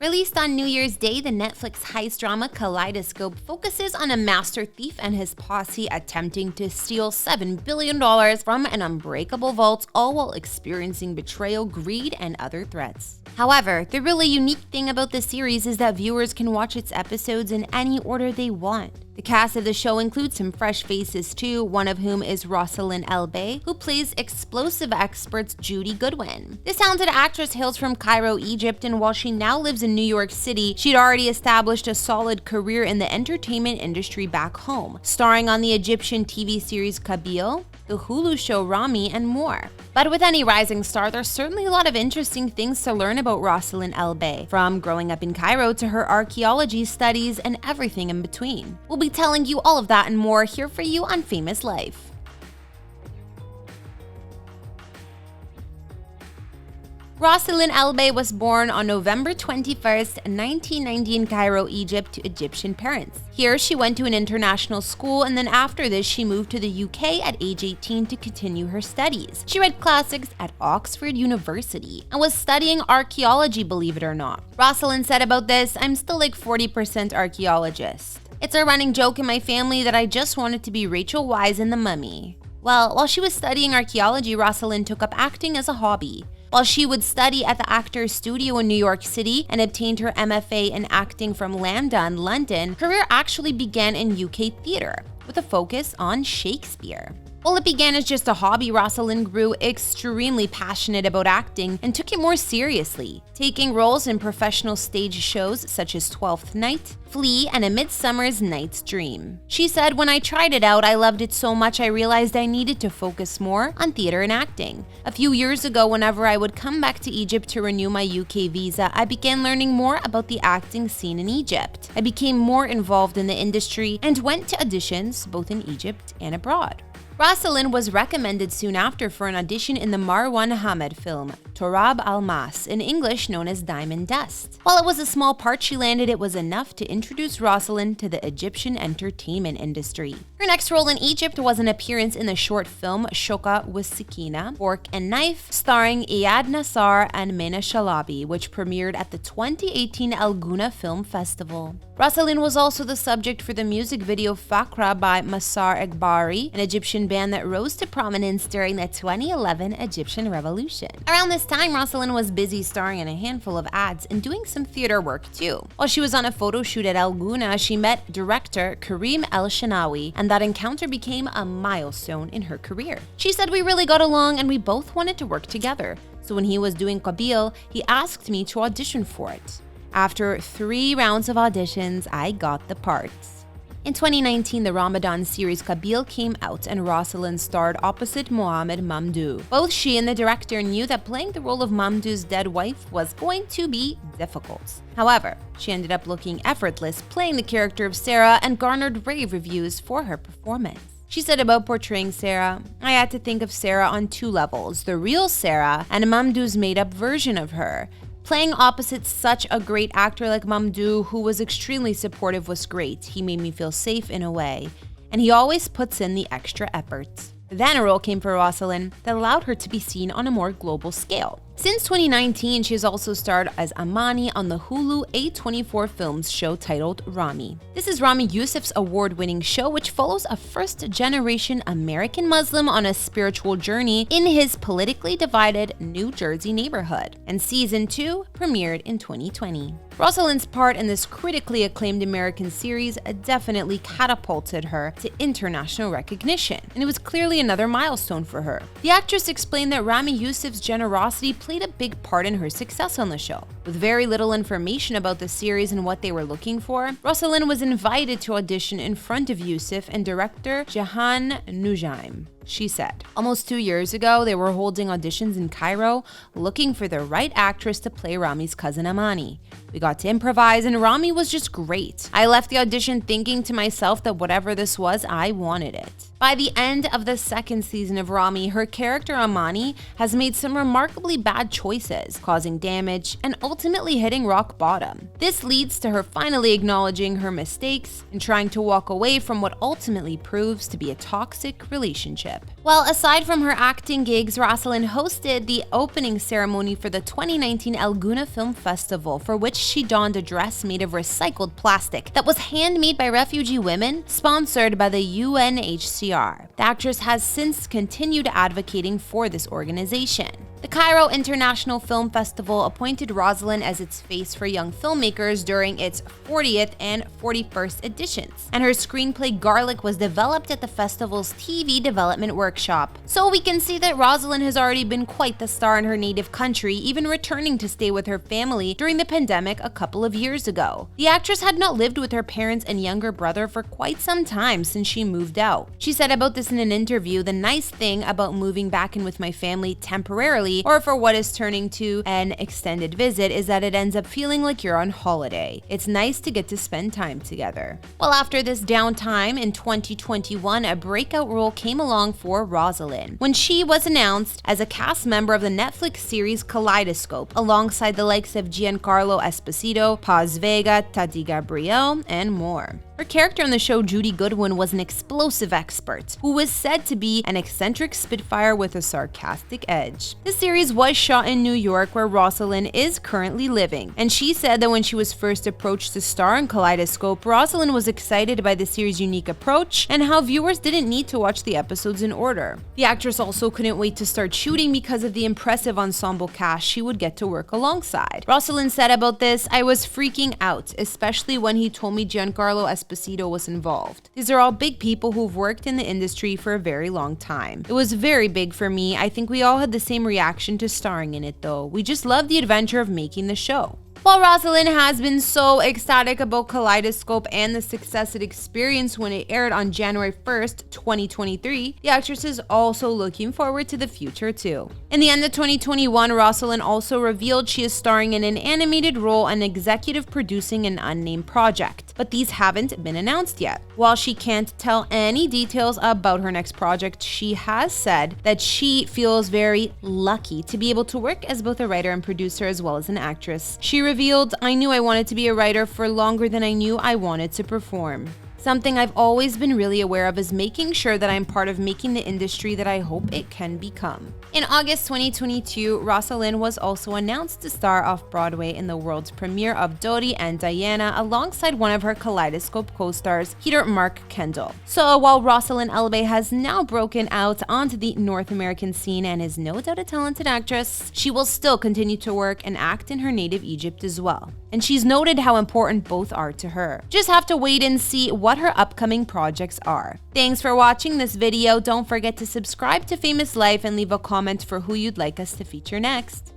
Released on New Year's Day, the Netflix heist drama Kaleidoscope focuses on a master thief and his posse attempting to steal $7 billion from an unbreakable vault, all while experiencing betrayal, greed, and other threats. However, the really unique thing about the series is that viewers can watch its episodes in any order they want. The cast of the show includes some fresh faces too, one of whom is Rosaline Elbay, who plays explosive expert Judy Goodwin. This talented actress hails from Cairo, Egypt, and while she now lives in New York City, she'd already established a solid career in the entertainment industry back home, starring on the Egyptian TV series Qabeel, the Hulu show Ramy, and more. But with any rising star, there's certainly a lot of interesting things to learn about Rosaline Elbay, from growing up in Cairo to her archeology studies and everything in between. We'll be telling you all of that and more here for you on Famous Life. Rosaline Elbay was born on November 21, 1990 in Cairo, Egypt, to Egyptian parents. Here, she went to an international school, and then after this, she moved to the UK at age 18 to continue her studies. She read classics at Oxford University and was studying archeology, believe it or not. Rosaline said about this, "I'm still like 40% archaeologist. It's a running joke in my family that I just wanted to be Rachel Weisz in The Mummy." Well, while she was studying archaeology, Rosaline took up acting as a hobby. While she would study at the Actors Studio in New York City and obtained her MFA in acting from LAMDA in London, her career actually began in UK theatre, with a focus on Shakespeare. While it began as just a hobby, Rosaline grew extremely passionate about acting and took it more seriously, taking roles in professional stage shows such as Twelfth Night, Flea, and A Midsummer's Night's Dream. She said, "When I tried it out, I loved it so much I realized I needed to focus more on theater and acting. A few years ago, whenever I would come back to Egypt to renew my UK visa, I began learning more about the acting scene in Egypt. I became more involved in the industry and went to auditions both in Egypt and abroad." Rosaline was recommended soon after for an audition in the Marwan Hamed film, Torab Almas, in English known as Diamond Dust. While it was a small part she landed, it was enough to introduce Rosaline to the Egyptian entertainment industry. Her next role in Egypt was an appearance in the short film Shoka with Sikina, Fork and Knife, starring Iyad Nassar and Mena Shalabi, which premiered at the 2018 El Gouna Film Festival. Rosaline was also the subject for the music video Fakra by Masar Egbari, an Egyptian band that rose to prominence during the 2011 Egyptian Revolution. Around this time, Rosaline was busy starring in a handful of ads and doing some theater work too. While she was on a photo shoot at El Gouna, she met director Karim El Shanawi, and that encounter became a milestone in her career. She said, "We really got along and we both wanted to work together. So when he was doing Qabeel, he asked me to audition for it. After 3 rounds of auditions, I got the parts." In 2019, the Ramadan series Qabeel came out and Rosaline starred opposite Mohamed Mamdouh. Both she and the director knew that playing the role of Mamdouh's dead wife was going to be difficult. However, she ended up looking effortless playing the character of Sarah and garnered rave reviews for her performance. She said about portraying Sarah, "I had to think of Sarah on 2 levels, the real Sarah and Mamdouh's made-up version of her. Playing opposite such a great actor like Mamdouh, who was extremely supportive, was great. He made me feel safe in a way, and he always puts in the extra effort." Then a role came for Rosaline that allowed her to be seen on a more global scale. Since 2019, she has also starred as Amani on the Hulu A24 Films show titled Ramy. This is Ramy Youssef's award-winning show, which follows a first-generation American Muslim on a spiritual journey in his politically divided New Jersey neighborhood, and Season 2 premiered in 2020. Rosaline's part in this critically acclaimed American series definitely catapulted her to international recognition, and it was clearly another milestone for her. The actress explained that Ramy Youssef's generosity played a big part in her success on the show. With very little information about the series and what they were looking for, Rosaline was invited to audition in front of Youssef and director Jahan Nujaim. She said, "Almost 2 years ago, they were holding auditions in Cairo, looking for the right actress to play Ramy's cousin Amani. We got to improvise and Ramy was just great. I left the audition thinking to myself that whatever this was, I wanted it." By the end of the second season of Ramy, her character Amani has made some remarkably bad choices, causing damage and ultimately hitting rock bottom. This leads to her finally acknowledging her mistakes and trying to walk away from what ultimately proves to be a toxic relationship. Well, aside from her acting gigs, Rosaline hosted the opening ceremony for the 2019 Laguna Film Festival, for which she donned a dress made of recycled plastic that was handmade by refugee women, sponsored by the UNHCR. The actress has since continued advocating for this organization. The Cairo International Film Festival appointed Rosaline as its face for young filmmakers during its 40th and 41st editions, and her screenplay Garlic was developed at the festival's TV development workshop. So we can see that Rosaline has already been quite the star in her native country, even returning to stay with her family during the pandemic a couple of years ago. The actress had not lived with her parents and younger brother for quite some time since she moved out. She said about this in an interview, "The nice thing about moving back in with my family temporarily, or for what is turning to an extended visit, is that it ends up feeling like you're on holiday. It's nice to get to spend time together." Well, after this downtime in 2021, a breakout role came along for Rosaline when she was announced as a cast member of the Netflix series Kaleidoscope, alongside the likes of Giancarlo Esposito, Paz Vega, Tati Gabrielle, and more. Her character on the show, Judy Goodwin, was an explosive expert who was said to be an eccentric spitfire with a sarcastic edge. The series was shot in New York, where Rosaline is currently living, and she said that when she was first approached to star in Kaleidoscope, Rosaline was excited by the series' unique approach and how viewers didn't need to watch the episodes in order. The actress also couldn't wait to start shooting because of the impressive ensemble cast she would get to work alongside. Rosaline said about this, "I was freaking out, especially when he told me Giancarlo Esposito was involved. These are all big people who've worked in the industry for a very long time. It was very big for me. I think we all had the same reaction to starring in it though. We just loved the adventure of making the show." While Rosaline has been so ecstatic about Kaleidoscope and the success it experienced when it aired on January 1st, 2023, the actress is also looking forward to the future too. In the end of 2021, Rosaline also revealed she is starring in an animated role and executive producing an unnamed project, but these haven't been announced yet. While she can't tell any details about her next project, she has said that she feels very lucky to be able to work as both a writer and producer as well as an actress. She revealed, "I knew I wanted to be a writer for longer than I knew I wanted to perform. Something I've always been really aware of is making sure that I'm part of making the industry that I hope it can become." In August 2022, Rosaline was also announced to star off-Broadway in the world's premiere of Dodi and Diana alongside one of her Kaleidoscope co-stars, Peter Mark Kendall. So while Rosaline Elbay has now broken out onto the North American scene and is no doubt a talented actress, she will still continue to work and act in her native Egypt as well. And she's noted how important both are to her. Just have to wait and see what her upcoming projects are. Thanks for watching this video. Don't forget to subscribe to Famous Life and leave a comment for who you'd like us to feature next.